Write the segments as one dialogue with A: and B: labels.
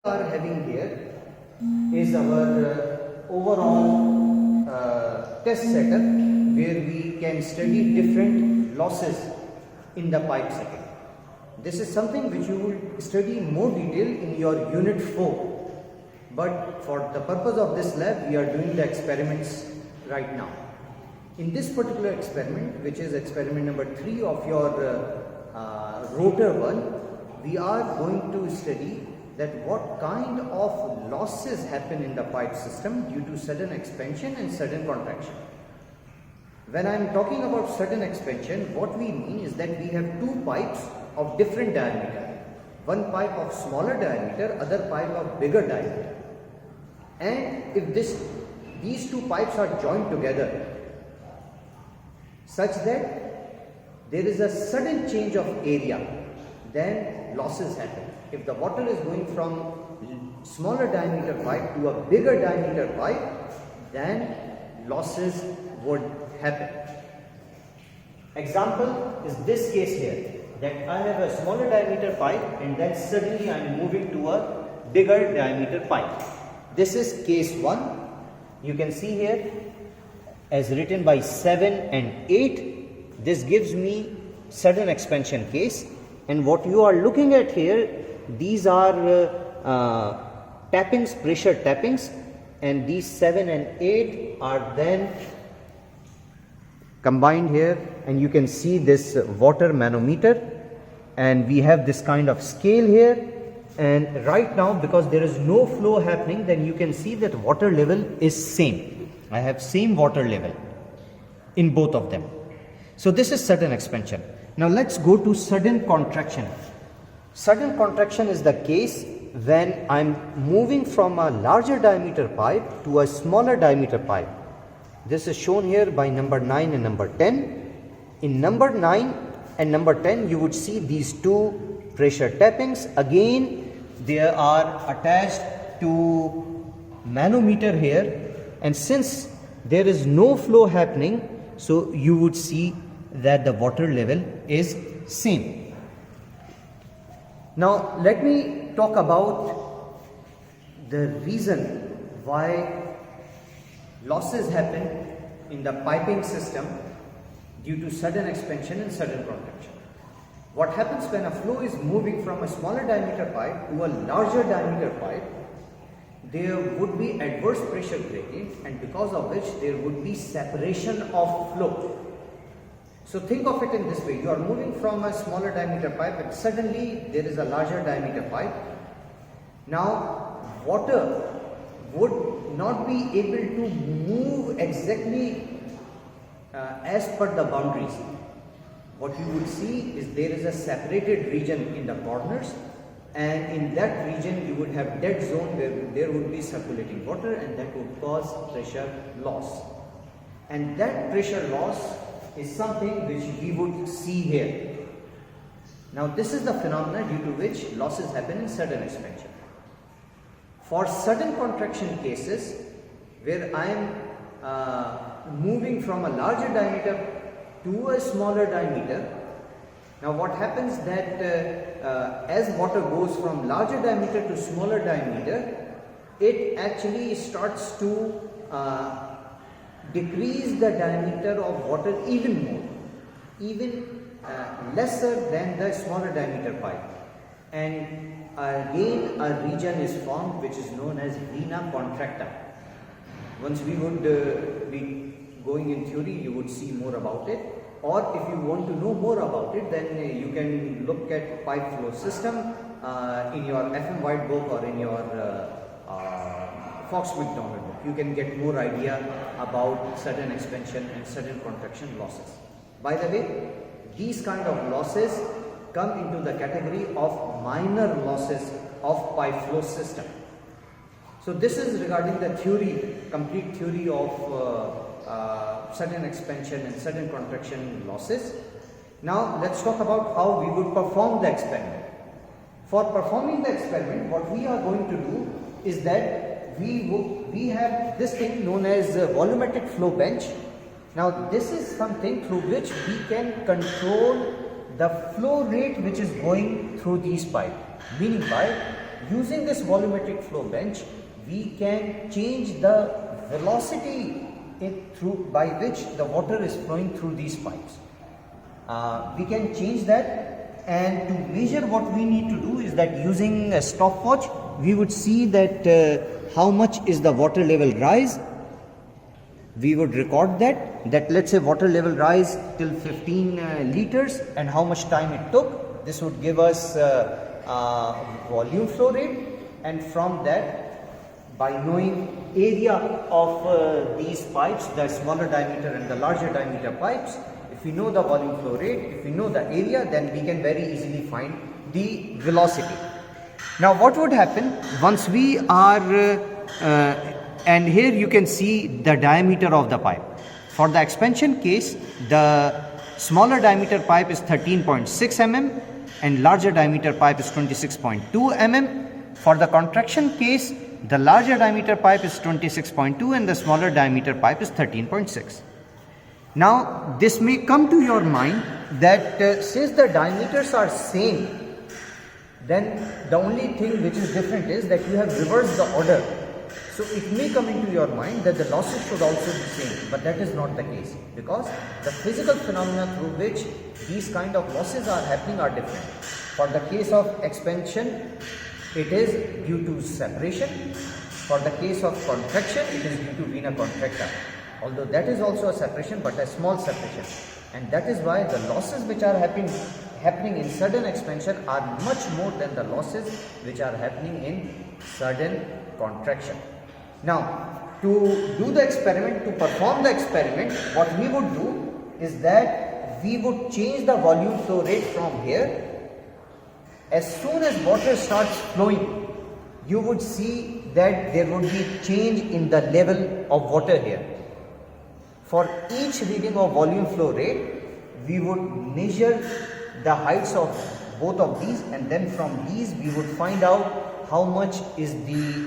A: are having here is our overall test setup where we can study different losses in the pipe setting. This is something which you will study in more detail in your unit 4, but for the purpose of this lab we are doing the experiments right now. In this particular experiment, which is experiment number 3 of your rotor 1, we are going to study that what kind of losses happen in the pipe system due to sudden expansion and sudden contraction. When I am talking about sudden expansion, what we mean is that we have two pipes of different diameter. One pipe of smaller diameter, other pipe of bigger diameter. And if these two pipes are joined together such that there is a sudden change of area, then losses happen. If the water is going from smaller diameter pipe to a bigger diameter pipe, then losses would happen. Example is this case here, that I have a smaller diameter pipe and then suddenly I am moving to a bigger diameter pipe. This is case 1. You can see here as written by 7 and 8. This gives me sudden expansion case, and what you are looking at here, these are tappings, pressure tappings, and these 7 and 8 are then combined here, and you can see this water manometer, and we have this kind of scale here. And right now, because there is no flow happening, then you can see that water level is same. I have same water level in both of them. So this is sudden expansion. Now let's go to sudden contraction. Sudden contraction is the case when I'm moving from a larger diameter pipe to a smaller diameter pipe. This is shown here by number 9 and number 10. In number 9 and number 10, you would see these two pressure tappings. Again, they are attached to manometer here, and since there is no flow happening, so you would see that the water level is same. Now let me talk about the reason why losses happen in the piping system due to sudden expansion and sudden contraction. What happens when a flow is moving from a smaller diameter pipe to a larger diameter pipe, there would be adverse pressure gradient, and because of which there would be separation of flow. So think of it in this way: you are moving from a smaller diameter pipe and suddenly there is a larger diameter pipe. Now water would not be able to move exactly as per the boundaries. What you would see is there is a separated region in the corners, and in that region you would have dead zone where there would be circulating water, and that would cause pressure loss. And that pressure loss is something which we would see here. Now this is the phenomena due to which losses happen in sudden expansion. For sudden contraction cases where I am moving from a larger diameter to a smaller diameter, now what happens that as water goes from larger diameter to smaller diameter, it actually starts to decrease the diameter of water even more, even lesser than the smaller diameter pipe, and again a region is formed which is known as vena contracta. Once we would be going in theory, you would see more about it, or if you want to know more about it, then you can look at pipe flow system in your FM White book or in your Fox McDonald book. You can get more idea about sudden expansion and sudden contraction losses. By the way, these kind of losses come into the category of minor losses of pipe flow system. So this is regarding the theory, complete theory of sudden expansion and sudden contraction losses. Now let's talk about how we would perform the experiment. For performing the experiment, what we are going to do is that we have this thing known as a volumetric flow bench. Now this is something through which we can control the flow rate which is going through these pipes. Meaning by using this volumetric flow bench, we can change the velocity by which the water is flowing through these pipes. We can change that, and to measure what we need to do is that using a stopwatch, we would see that how much is the water level rise. We would record that let's say water level rise till 15 liters and how much time it took. This would give us volume flow rate, and from that, by knowing area of these pipes, the smaller diameter and the larger diameter pipes, if we know the volume flow rate, if we know the area, then we can very easily find the velocity. Now what would happen once we are and here you can see the diameter of the pipe. For the expansion case, the smaller diameter pipe is 13.6 mm and larger diameter pipe is 26.2 mm. For the contraction case, the larger diameter pipe is 26.2 and the smaller diameter pipe is 13.6. Now this may come to your mind that since the diameters are same, then the only thing which is different is that you have reversed the order. So it may come into your mind that the losses should also be same, but that is not the case, because the physical phenomena through which these kind of losses are happening are different. For the case of expansion, it is due to separation. For the case of contraction, it is due to vena contracta. Although that is also a separation, but a small separation. And that is why the losses which are happening in sudden expansion are much more than the losses which are happening in sudden contraction. Now, to do the experiment, to perform the experiment, what we would do is that we would change the volume flow rate from here. As soon as water starts flowing, you would see that there would be change in the level of water here. For each reading of volume flow rate, we would measure the heights of both of these, and then from these we would find out how much is the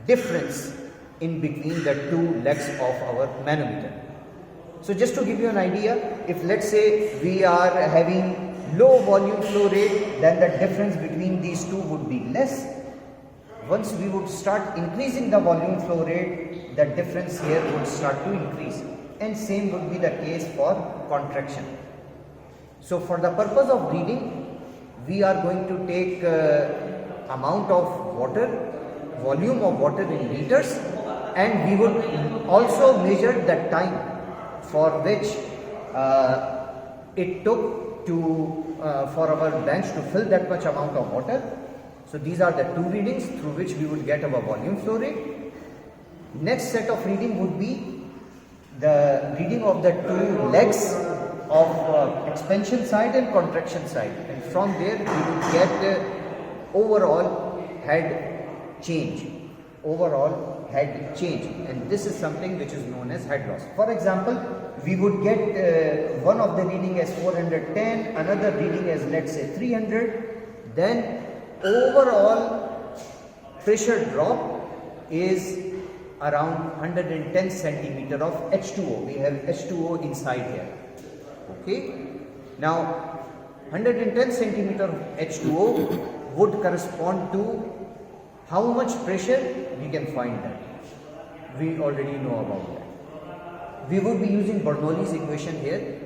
A: difference in between the two legs of our manometer. So just to give you an idea, if let's say we are having low volume flow rate, then the difference between these two would be less. Once we would start increasing the volume flow rate, the difference here would start to increase, and same would be the case for contraction. So for the purpose of reading, we are going to take amount of water, volume of water in liters, and we would also measure the time for which it took for our bench to fill that much amount of water. So these are the two readings through which we would get our volume flow rate. Next set of reading would be the reading of the two legs of expansion side and contraction side, and from there we would get overall head change. And this is something which is known as head loss. For example, we would get one of the reading as 410, another reading as let's say 300, then overall pressure drop is around 110 centimeter of H2O. We have H2O inside here. Okay. Now 110 centimeter of H2O would correspond to how much pressure? We can find that. We already know about that. We would be using Bernoulli's equation here,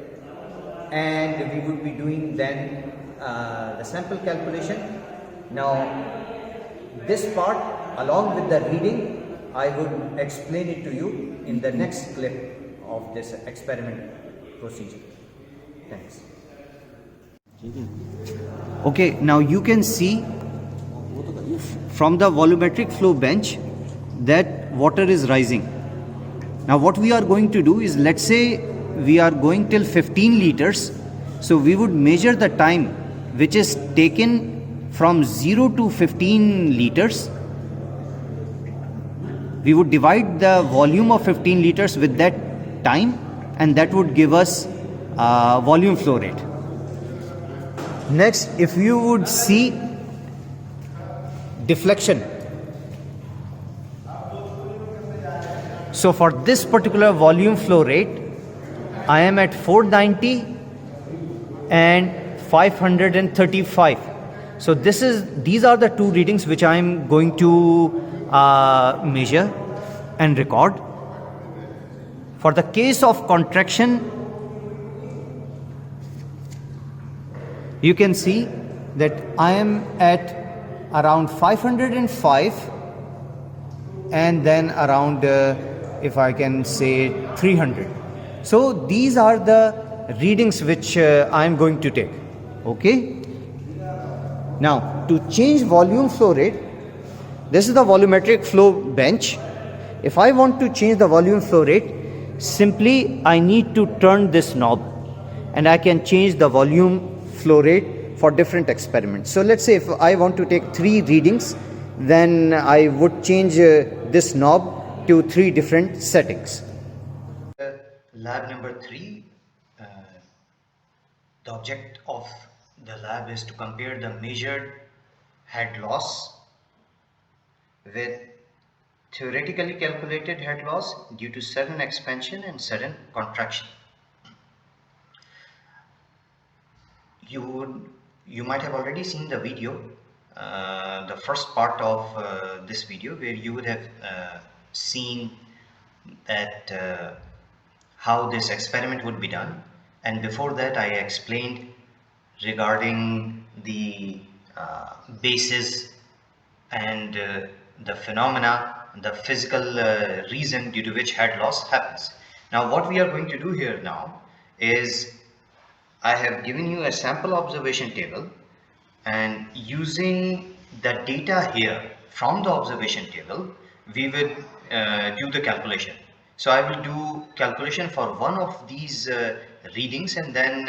A: and we would be doing then the sample calculation. Now this part along with the reading, I would explain it to you in the next clip of this experiment procedure. Thanks. Okay, now you can see from the volumetric flow bench that water is rising. Now what we are going to do is, let's say we are going till 15 liters, so we would measure the time which is taken from 0 to 15 liters. We would divide the volume of 15 liters with that time, and that would give us volume flow rate. Next, if you would see deflection. So for this particular volume flow rate, I am at 490 and 535. So these are the two readings which I am going to measure and record. For the case of contraction, you can see that I am at around 505 and then around if I can say 300. So these are the readings which I am going to take. Okay. Now to change volume flow rate, this is the volumetric flow bench. If I want to change the volume flow rate, simply I need to turn this knob and I can change the volume flow rate for different experiments. So let's say if I want to take 3 readings, then I would change this knob to 3 different settings.
B: Lab number 3, the object of the lab is to compare the measured head loss with theoretically calculated head loss due to sudden expansion and sudden contraction. You might have already seen the video, the first part of this video, where you would have seen that how this experiment would be done, and before that I explained regarding the basis and the phenomena, the physical reason due to which head loss happens. Now what we are going to do here now is I have given you a sample observation table, and using the data here from the observation table we will do the calculation. So I will do calculation for one of these readings, and then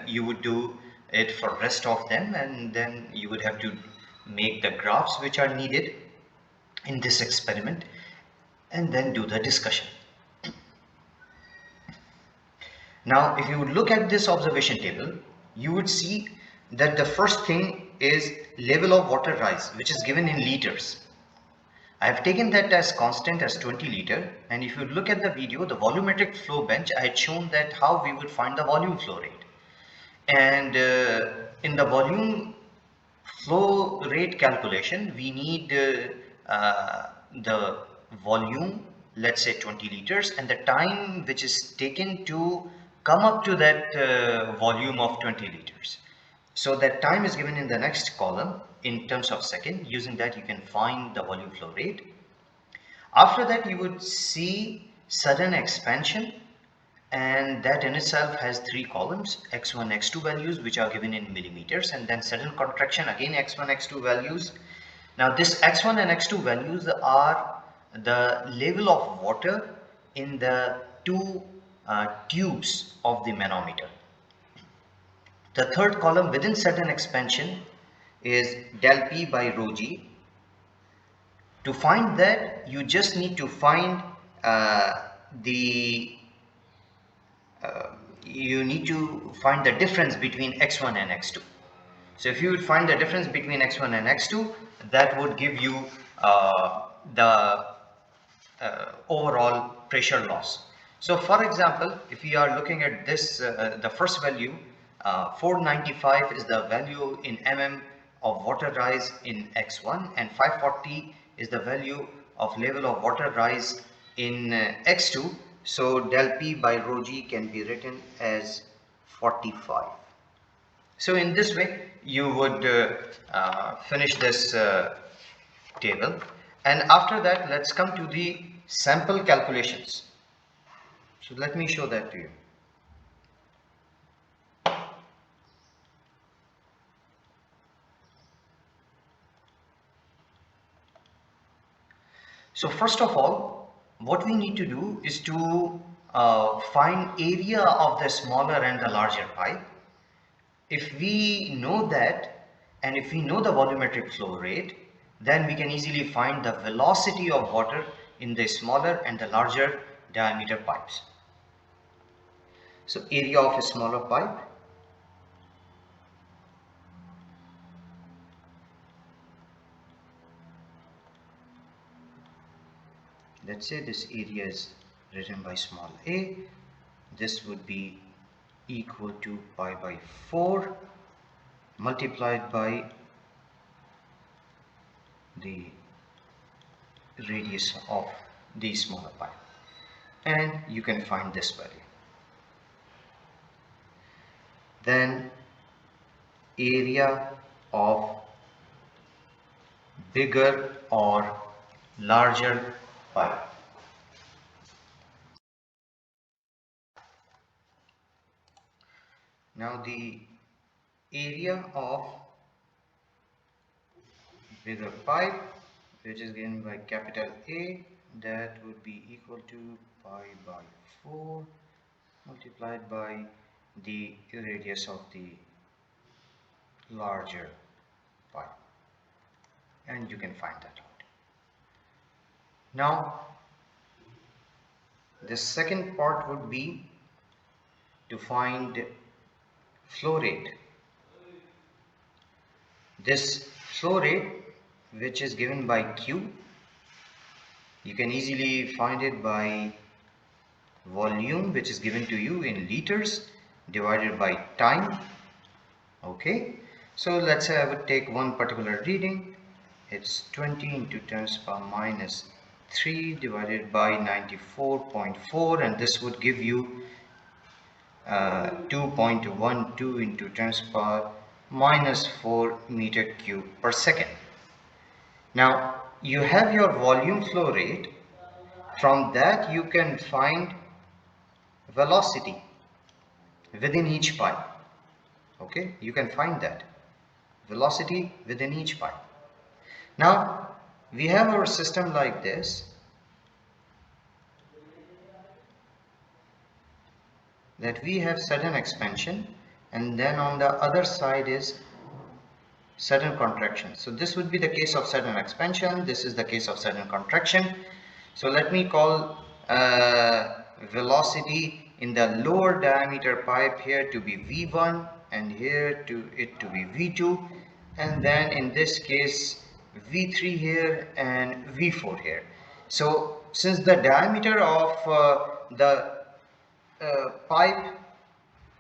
B: you would do it for rest of them, and then you would have to make the graphs which are needed in this experiment and then do the discussion. Now if you would look at this observation table, you would see that the first thing is level of water rise, which is given in liters. I have taken that as constant as 20 liter, and if you look at the video, the volumetric flow bench, I had shown that how we would find the volume flow rate. And in the volume flow rate calculation, we need the volume, let's say 20 liters, and the time which is taken to come up to that volume of 20 liters. So that time is given in the next column in terms of second. Using that you can find the volume flow rate. After that you would see sudden expansion, and that in itself has 3 columns, x1 x2 values which are given in millimeters, and then sudden contraction, again x1 x2 values. Now this x1 and x2 values are the level of water in the 2 tubes of the manometer. The third column within sudden expansion is del P by rho G. To find that, you just need to find you need to find the difference between x1 and x2. So if you would find the difference between x1 and x2, that would give you the overall pressure loss. So for example, if we are looking at this, the first value, 495 is the value in mm of water rise in x1, and 540 is the value of level of water rise in x2. So del P by rho G can be written as 45. So in this way you would finish this table, and after that let's come to the sample calculations. So let me show that to you. So first of all, what we need to do is to find area of the smaller and the larger pipe. If we know that, and if we know the volumetric flow rate, then we can easily find the velocity of water in the smaller and the larger diameter pipes. So area of a smaller pipe, let's say this area is written by small a, this would be equal to pi by 4 multiplied by the radius of the smaller pipe, and you can find this value. Then area of bigger or larger pipe. Now the area of bigger pipe, which is given by capital A, that would be equal to pi by 4 multiplied by the radius of the larger pipe, and you can find that out. Now the second part would be to find flow rate. This flow rate, which is given by Q, you can easily find it by volume, which is given to you in liters, divided by time. Okay, so let's say I would take one particular reading. It's 20 into 10 to the power minus 3 divided by 94.4, and this would give you 2.12 into 10 to the power minus 4 meter cube per second. Now you have your volume flow rate. From that you can find velocity within each pipe. Okay, you can find that velocity within each pipe. Now we have our system like this, that we have sudden expansion, and then on the other side is sudden contraction. So this would be the case of sudden expansion, this is the case of sudden contraction. So let me call velocity in the lower diameter pipe here to be V1, and here to it to be V2, and then in this case V3 here and V4 here. So since the diameter of the pipe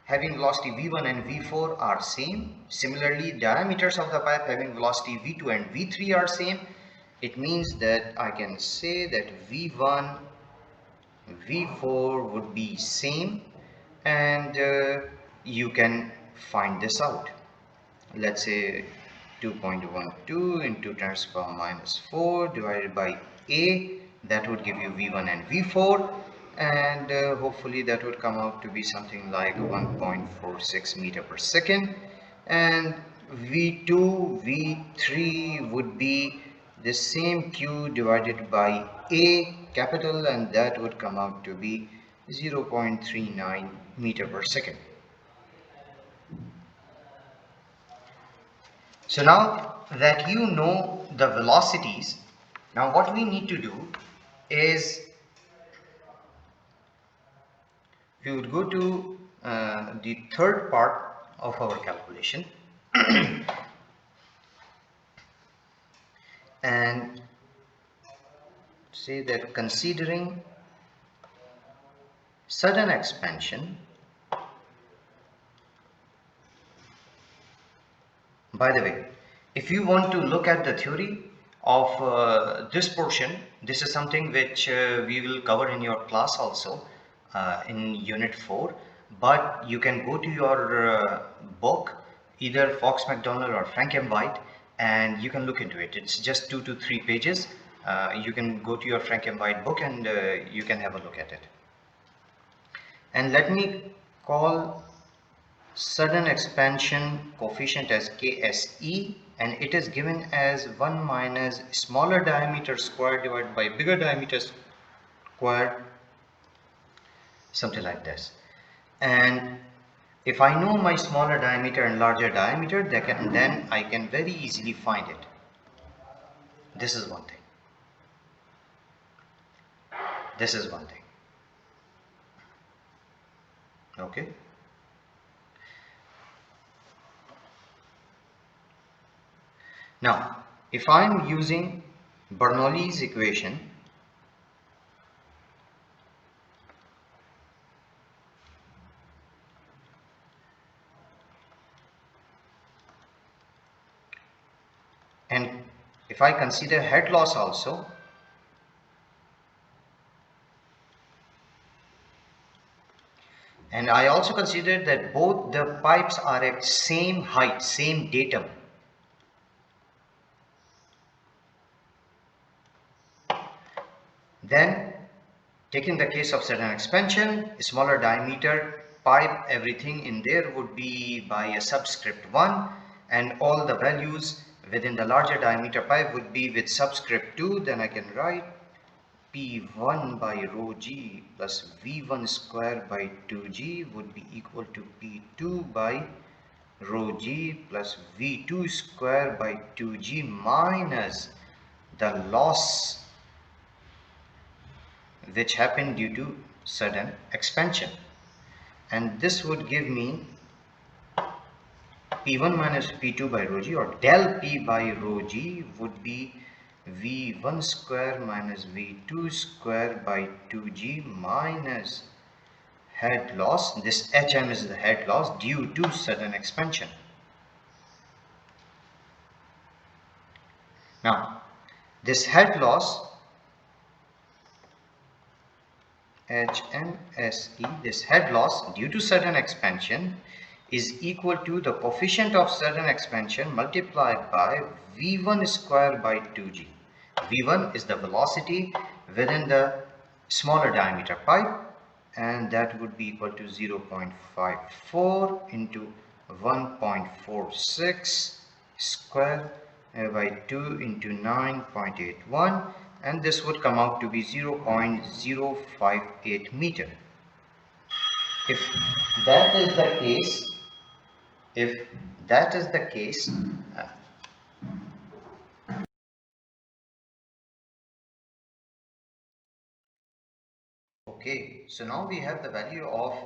B: having velocity V1 and V4 are same, similarly diameters of the pipe having velocity V2 and V3 are same, it means that I can say that V1 V4 would be same, and you can find this out. Let's say 2.12 into 10 to the power minus 4 divided by A, that would give you V1 and V4, and hopefully that would come out to be something like 1.46 meter per second, and V2 V3 would be the same Q divided by A capital, and that would come out to be 0.39 meter per second. So now that you know the velocities, now what we need to do is we would go to the third part of our calculation and say that considering sudden expansion, by the way, if you want to look at the theory of this portion, this is something which we will cover in your class also in unit 4, but you can go to your book, either Fox McDonald or Frank M. White, and you can look into it. It's just 2 to 3 pages. You can go to your Frank M. White book and you can have a look at it. And let me call sudden expansion coefficient as KSE, and it is given as 1 minus smaller diameter squared divided by bigger diameter squared, something like this. And if I know my smaller diameter and larger diameter, then I can very easily find it. This is one thing. This is one thing. Okay. Now, if I am using Bernoulli's equation, and if I consider head loss also, and I also consider that both the pipes are at same height, same datum, then taking the case of sudden expansion, smaller diameter pipe, everything in there would be by a subscript 1, and all the values within the larger diameter pipe would be with subscript 2. Then I can write P1 by rho g plus V1 square by 2g would be equal to P2 by rho g plus V2 square by 2g minus the loss which happened due to sudden expansion, and this would give me P1 minus P2 by rho g, or del P by rho g would be V1 square minus V2 square by 2g minus head loss. This HM is the head loss due to sudden expansion. Now this head loss HMSE, this head loss due to sudden expansion, is equal to the coefficient of sudden expansion multiplied by V1 square by 2g. V1 is the velocity within the smaller diameter pipe, and that would be equal to 0.54 into 1.46 square by 2 into 9.81, and this would come out to be 0.058 meter. If that is the case, okay, so now we have the value of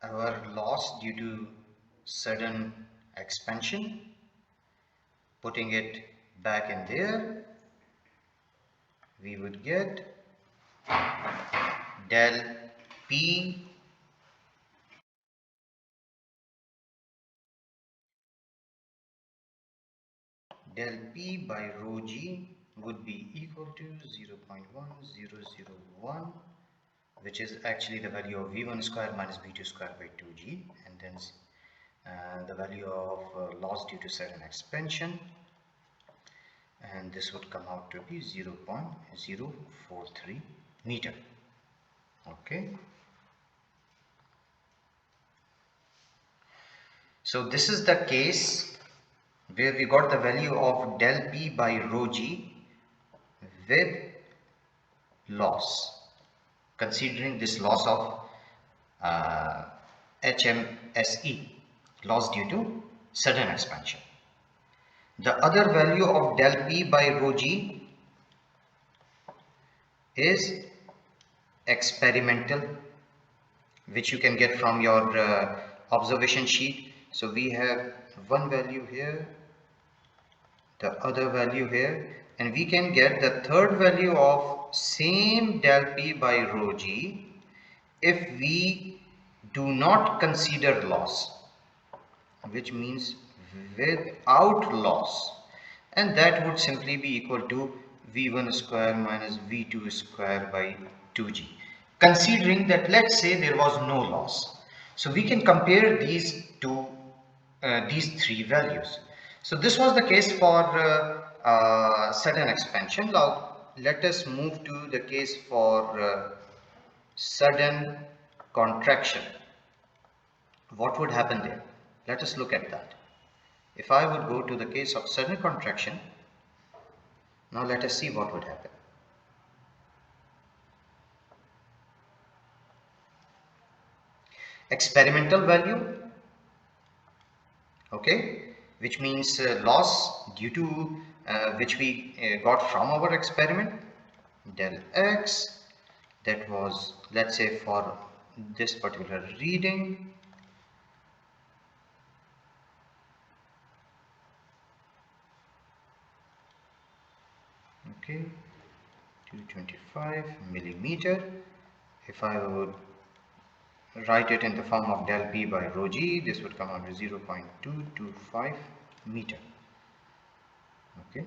B: our loss due to sudden expansion. Putting it back in there, we would get del P by rho g would be equal to 0.1001, which is actually the value of V1 square minus V2 square by 2g, and then the value of loss due to sudden expansion, and this would come out to be 0.043 meter. Okay, so this is the case where we got the value of del P by rho g with loss, considering this loss of HMSE, loss due to sudden expansion. The other value of del P by rho g is experimental, which you can get from your observation sheet. So we have one value here, the other value here, and we can get the third value of same del P by rho g if we do not consider loss, which means without loss, and that would simply be equal to V1 square minus V2 square by 2g, considering that, let's say, there was no loss. So we can compare these three values. So this was the case for sudden expansion. Now let us move to the case for sudden contraction. What would happen there? Let us look at that. If I would go to the case of sudden contraction, now let us see what would happen. Experimental value, okay, which means loss due to which we got from our experiment, del x, that was, let's say, for this particular reading, okay, 225 millimeter. If I would write it in the form of del P by rho g, this would come out to 0.225 meter. Okay,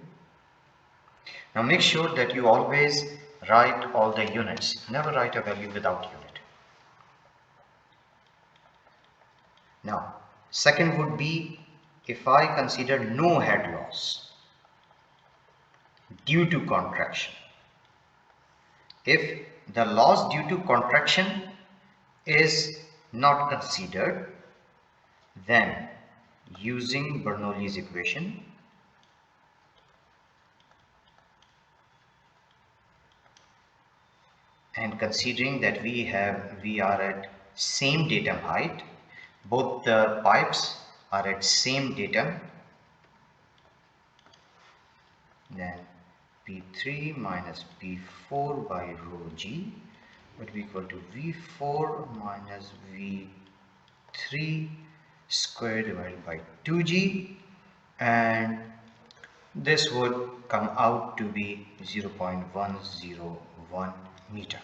B: Now make sure that you always write all the units. Never write a value without unit. Now, second would be if I consider no head loss due to contraction. If the loss due to contraction is not considered, then using Bernoulli's equation, and considering that we are at same datum height, both the pipes are at same datum, then P3 minus P4 by rho g would be equal to V4 minus V3 square divided by 2g, and this would come out to be 0.101 meter.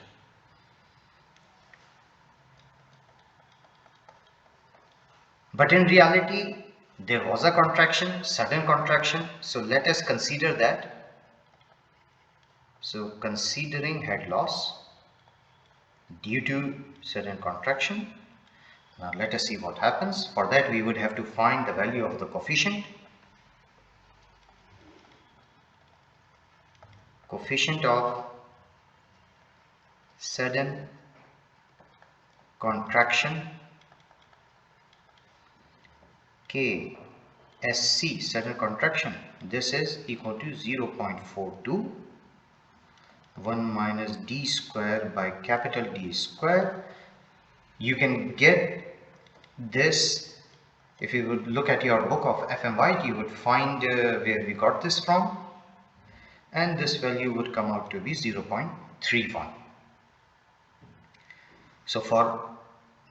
B: But in reality, there was a contraction, sudden contraction. So let us consider that. So considering head loss due to sudden contraction. Now let us see what happens. For that we would have to find the value of the coefficient. Coefficient of sudden contraction, KSC, sudden contraction, this is equal to 0.42, 1 minus d square by capital D square. You can get this, if you would look at your book of FM White, you would find where we got this from, and this value would come out to be 0.31. So for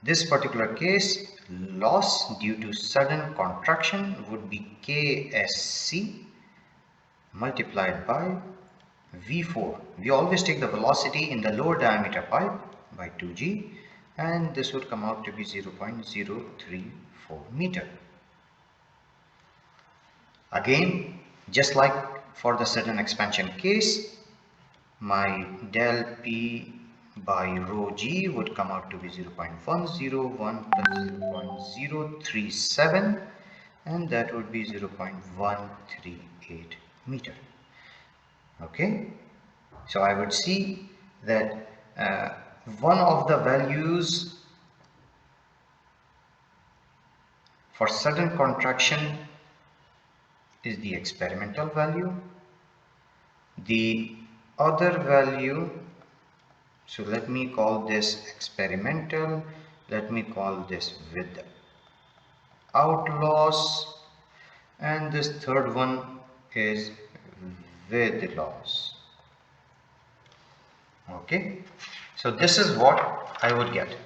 B: this particular case, loss due to sudden contraction would be KSC multiplied by V4. We always take the velocity in the lower diameter pipe by 2g, and this would come out to be 0.034 meter. Again, just like for the sudden expansion case, my del P by rho g would come out to be 0.101 plus 0.037, and that would be 0.138 meter. Okay, so I would see that one of the values for sudden contraction is the experimental value. The other value, so let me call this experimental, let me call this without loss, and this third one is with loss. Okay, so this is what I would get.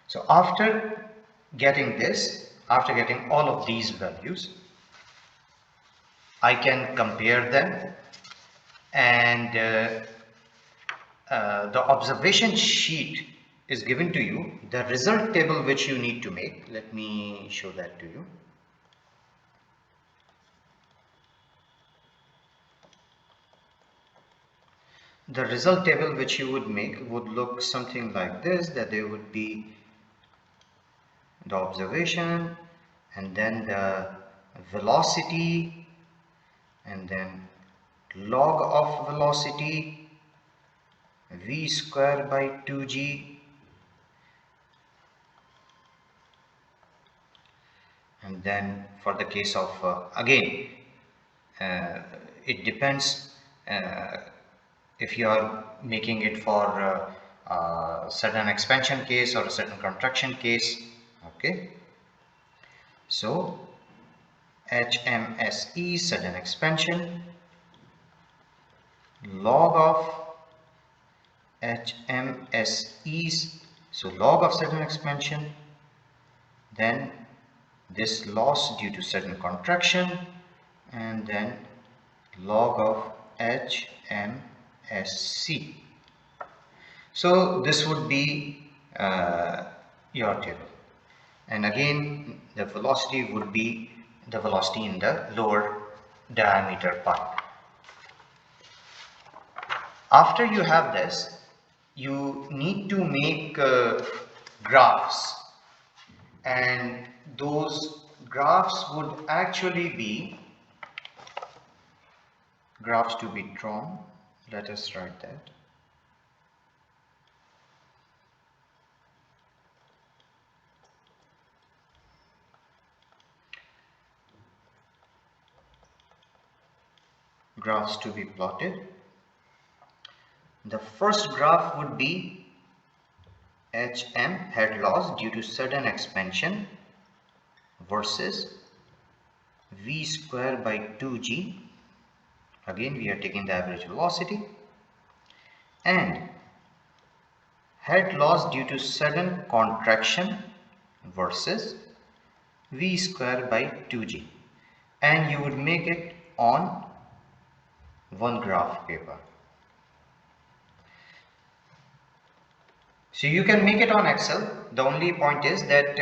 B: So after getting this, after getting all of these values, I can compare them, and the observation sheet is given to you, the result table which you need to make. Let me show that to you. The result table which you would make would look something like this, that there would be the observation, and then the velocity, and then log of velocity, v square by 2g, and then for the case of again it depends if you are making it for sudden expansion case or a sudden contraction case. Okay, so HMSE, sudden expansion, log of HMSEs, so log of sudden expansion, then this loss due to sudden contraction, and then log of HMSC. So this would be your table, and again the velocity would be the velocity in the lower diameter pipe. After you have this, you need to make graphs, and those graphs would actually be graphs to be drawn. Let us write that. Graphs to be plotted. The first graph would be HM, head loss due to sudden expansion, versus V square by 2G. Again we are taking the average velocity, and head loss due to sudden contraction versus V square by 2G, and you would make it on one graph paper. So you can make it on Excel. The only point is that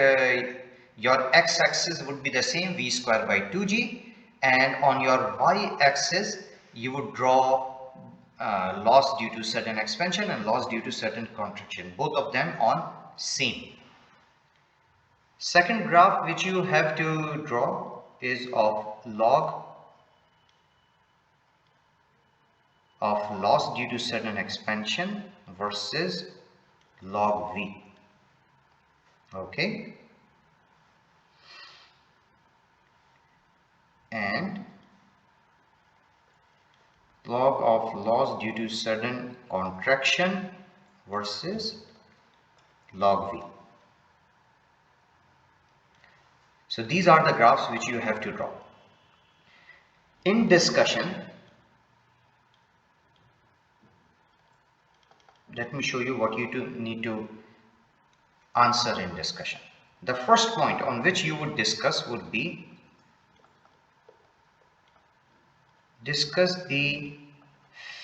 B: your x-axis would be the same, V square by 2G, and on your y-axis you would draw loss due to sudden expansion and loss due to sudden contraction, both of them on same. Second graph which you have to draw is of log of loss due to sudden expansion versus log V. Okay, and log of loss due to sudden contraction versus log V. So these are the graphs which you have to draw. In discussion, let me show you what you need to answer in discussion. The first point on which you would discuss would be discuss the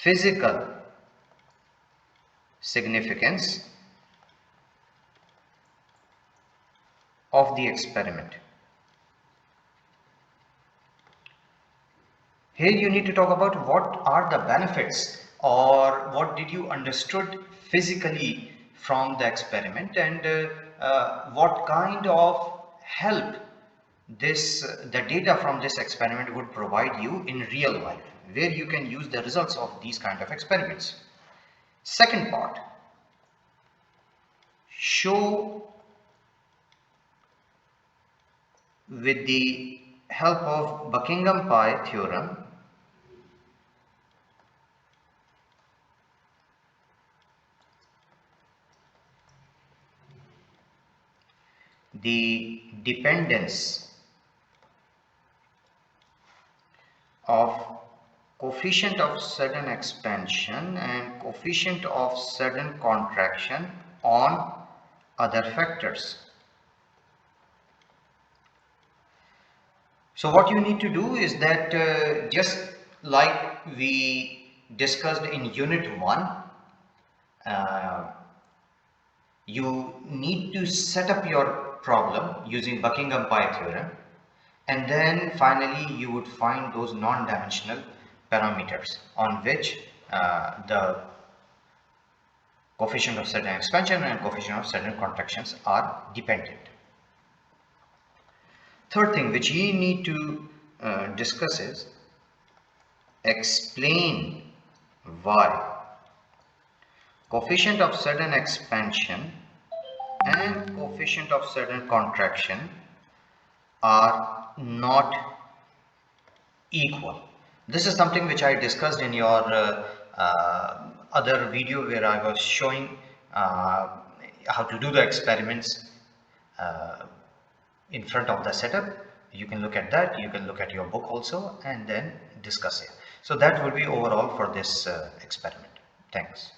B: physical significance of the experiment. Here you need to talk about what are the benefits, or what did you understood physically from the experiment, and what kind of help the data from this experiment would provide you in real life, where you can use the results of these kind of experiments. Second part, show with the help of Buckingham Pi theorem the dependence of coefficient of sudden expansion and coefficient of sudden contraction on other factors. So what you need to do is that just like we discussed in unit 1, you need to set up your problem using Buckingham Pi theorem, and then finally you would find those non-dimensional parameters on which the coefficient of sudden expansion and coefficient of sudden contractions are dependent. Third thing which you need to discuss is explain why coefficient of sudden expansion and coefficient of sudden contraction are not equal. This is something which I discussed in your other video, where I was showing how to do the experiments in front of the setup. You can look at that, you can look at your book also, and then discuss it. So that will be overall for this experiment. Thanks.